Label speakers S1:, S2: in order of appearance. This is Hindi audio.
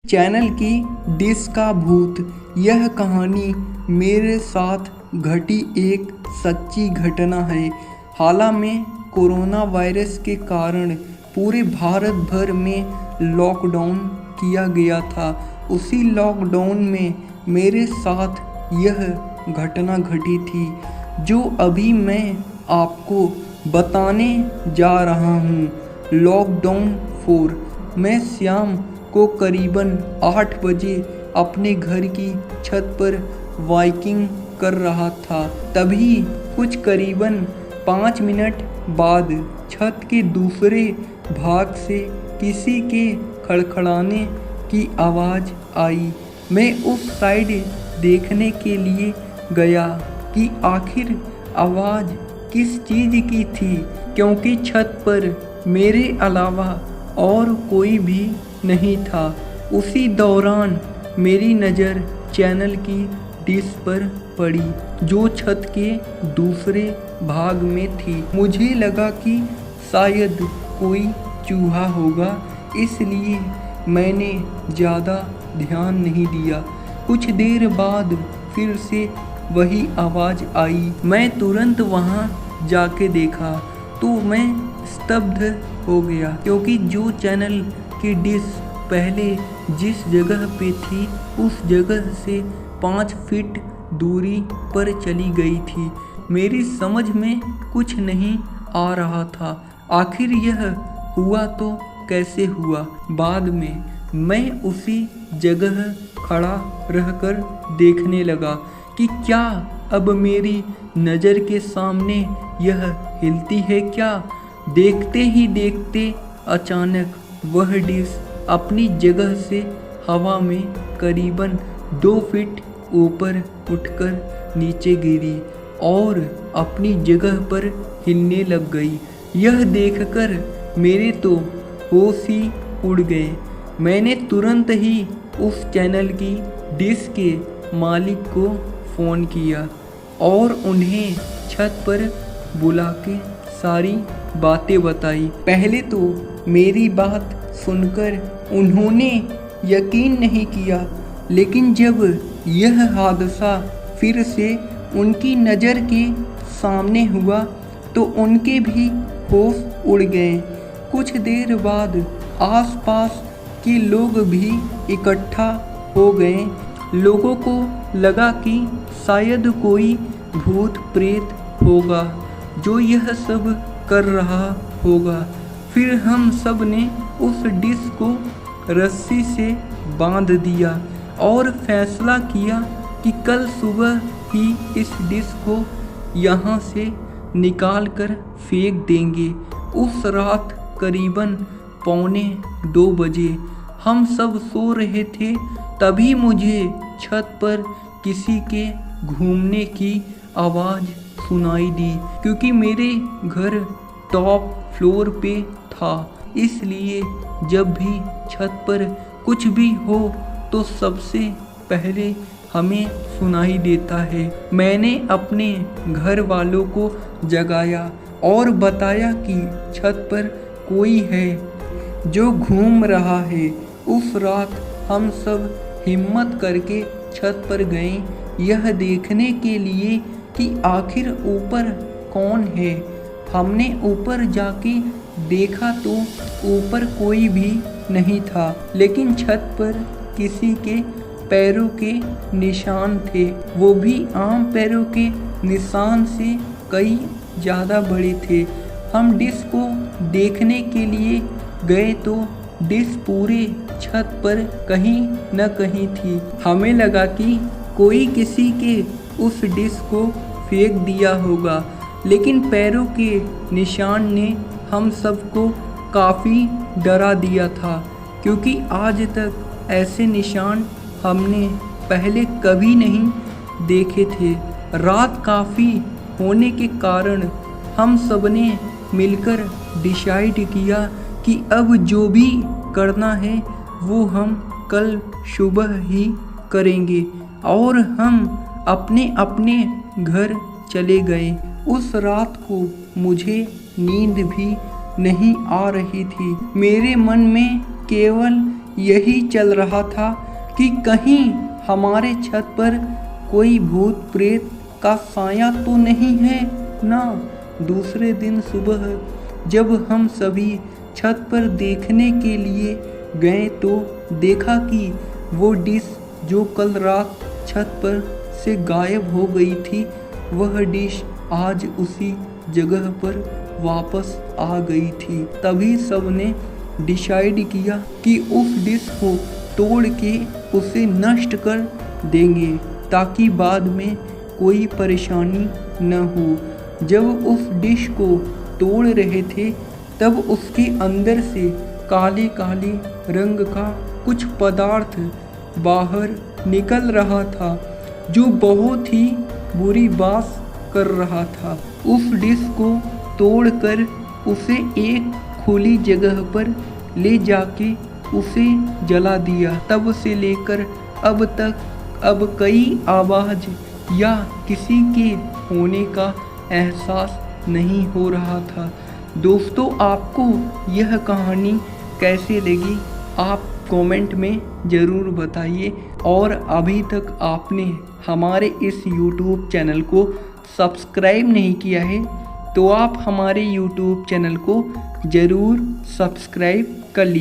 S1: चैनल की डिश का भूत। यह कहानी मेरे साथ घटी एक सच्ची घटना है। हाल में कोरोना वायरस के कारण पूरे भारत भर में लॉकडाउन किया गया था। उसी लॉकडाउन में मेरे साथ यह घटना घटी थी जो अभी मैं आपको बताने जा रहा हूँ। लॉकडाउन 4। मैं शाम को करीबन 8 बजे अपने घर की छत पर वाकिंग कर रहा था। तभी कुछ करीबन 5 मिनट बाद छत के दूसरे भाग से किसी के खड़खड़ाने की आवाज़ आई। मैं उस साइड देखने के लिए गया कि आखिर आवाज़ किस चीज़ की थी, क्योंकि छत पर मेरे अलावा और कोई भी नहीं था। उसी दौरान मेरी नज़र चैनल की डिश पर पड़ी जो छत के दूसरे भाग में थी। मुझे लगा कि शायद कोई चूहा होगा, इसलिए मैंने ज़्यादा ध्यान नहीं दिया। कुछ देर बाद फिर से वही आवाज़ आई। मैं तुरंत वहाँ जाके देखा तो मैं स्तब्ध हो गया, क्योंकि जो चैनल की डिश पहले जिस जगह पे थी उस जगह से 5 फीट दूरी पर चली गई थी। मेरी समझ में कुछ नहीं आ रहा था, आखिर यह हुआ तो कैसे हुआ। बाद में मैं उसी जगह खड़ा रहकर देखने लगा कि क्या अब मेरी नज़र के सामने यह हिलती है क्या। देखते ही देखते अचानक वह डिश अपनी जगह से हवा में करीबन 2 फीट ऊपर उठकर नीचे गिरी और अपनी जगह पर हिलने लग गई। यह देखकर मेरे तो होश ही उड़ गए। मैंने तुरंत ही उस चैनल की डिश के मालिक को फ़ोन किया और उन्हें छत पर बुला के सारी बातें बताई। पहले तो मेरी बात सुनकर उन्होंने यकीन नहीं किया, लेकिन जब यह हादसा फिर से उनकी नज़र के सामने हुआ तो उनके भी होश उड़ गए। कुछ देर बाद आसपास के लोग भी इकट्ठा हो गए। लोगों को लगा कि शायद कोई भूत प्रेत होगा जो यह सब कर रहा होगा। फिर हम सब ने उस डिश को रस्सी से बांध दिया और फैसला किया कि कल सुबह ही इस डिश को यहाँ से निकाल कर फेंक देंगे। उस रात करीबन 1:45 बजे हम सब सो रहे थे, तभी मुझे छत पर किसी के घूमने की आवाज़ सुनाई दी। क्योंकि मेरे घर टॉप फ्लोर पे था, इसलिए जब भी छत पर कुछ भी हो तो सबसे पहले हमें सुनाई देता है। मैंने अपने घर वालों को जगाया और बताया कि छत पर कोई है जो घूम रहा है। उस रात हम सब हिम्मत करके छत पर गए यह देखने के लिए कि आखिर ऊपर कौन है। हमने ऊपर जाके देखा तो ऊपर कोई भी नहीं था, लेकिन छत पर किसी के पैरों के निशान थे, वो भी आम पैरों के निशान से कई ज़्यादा बड़े थे। हम डिश को देखने के लिए गए तो डिश पूरे छत पर कहीं न कहीं थी। हमें लगा कि कोई किसी के उस डिश को फेंक दिया होगा, लेकिन पैरों के निशान ने हम सबको काफ़ी डरा दिया था, क्योंकि आज तक ऐसे निशान हमने पहले कभी नहीं देखे थे। रात काफ़ी होने के कारण हम सबने मिलकर डिसाइड किया कि अब जो भी करना है वो हम कल सुबह ही करेंगे, और हम अपने अपने घर चले गए। उस रात को मुझे नींद भी नहीं आ रही थी। मेरे मन में केवल यही चल रहा था कि कहीं हमारे छत पर कोई भूत प्रेत का साया तो नहीं है ना। दूसरे दिन सुबह जब हम सभी छत पर देखने के लिए गए तो देखा कि वो डिश जो कल रात छत पर से गायब हो गई थी, वह डिश आज उसी जगह पर वापस आ गई थी। तभी सबने डिसाइड किया कि उस डिश को तोड़ के उसे नष्ट कर देंगे ताकि बाद में कोई परेशानी न हो। जब उस डिश को तोड़ रहे थे तब उसके अंदर से काले काले रंग का कुछ पदार्थ बाहर निकल रहा था जो बहुत ही बुरी बात कर रहा था। उस डिश को तोड़कर उसे एक खुली जगह पर ले जाके उसे जला दिया। तब से लेकर अब तक अब कई आवाज़ या किसी के होने का एहसास नहीं हो रहा था। दोस्तों, आपको यह कहानी कैसे लगी आप कमेंट में ज़रूर बताइए। और अभी तक आपने हमारे इस YouTube चैनल को सब्सक्राइब नहीं किया है तो आप हमारे YouTube चैनल को ज़रूर सब्सक्राइब कर लीजिए।